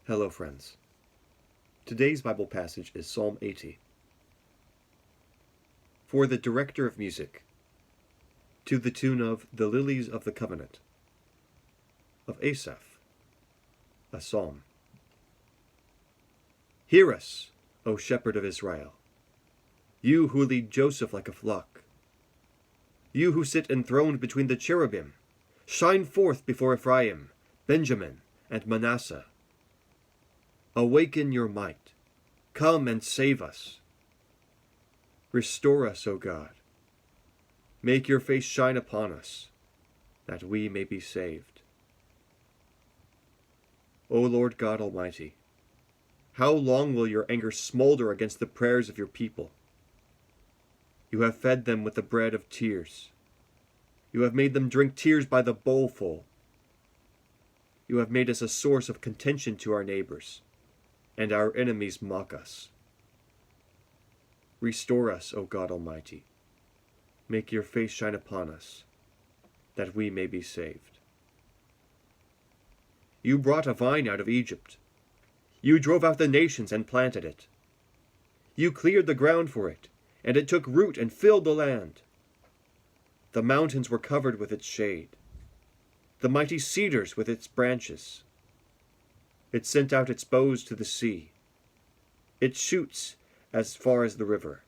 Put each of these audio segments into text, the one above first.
Hello, friends. Today's Bible passage is Psalm 80. For the director of music, to the tune of The Lilies of the Covenant, of Asaph, a psalm. Hear us, O shepherd of Israel, you who lead Joseph like a flock. You who sit enthroned between the cherubim, shine forth before Ephraim, Benjamin, and Manasseh. Awaken your might. Come and save us. Restore us, O God. Make your face shine upon us, that we may be saved. O Lord God Almighty, how long will your anger smolder against the prayers of your people? You have fed them with the bread of tears. You have made them drink tears by the bowlful. You have made us a source of contention to our neighbors, and our enemies mock us. Restore us, O God Almighty. Make your face shine upon us, that we may be saved. You brought a vine out of Egypt. You drove out the nations and planted it. You cleared the ground for it, and it took root and filled the land. The mountains were covered with its shade, the mighty cedars with its branches. It sent out its boughs to the sea, its shoots as far as the river.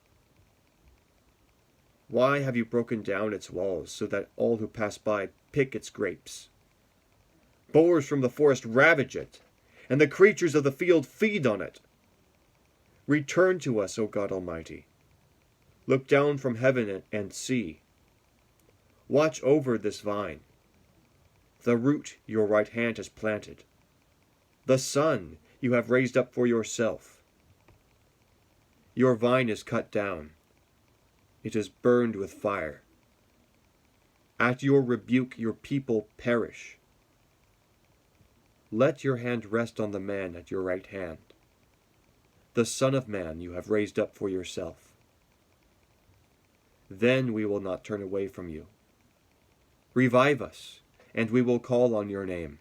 Why have you broken down its walls so that all who pass by pick its grapes? Boars from the forest ravage it, and the creatures of the field feed on it. Return to us, O God Almighty. Look down from heaven and see. Watch over this vine, the root your right hand has planted, the son you have raised up for yourself. Your vine is cut down. It is burned with fire. At your rebuke your people perish. Let your hand rest on the man at your right hand, the Son of Man you have raised up for yourself. Then we will not turn away from you. Revive us, and we will call on your name.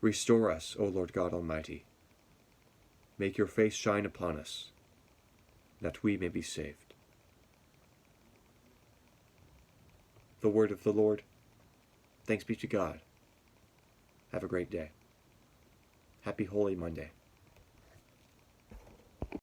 Restore us, O Lord God Almighty. Make your face shine upon us, that we may be saved. The word of the Lord. Thanks be to God. Have a great day. Happy Holy Monday.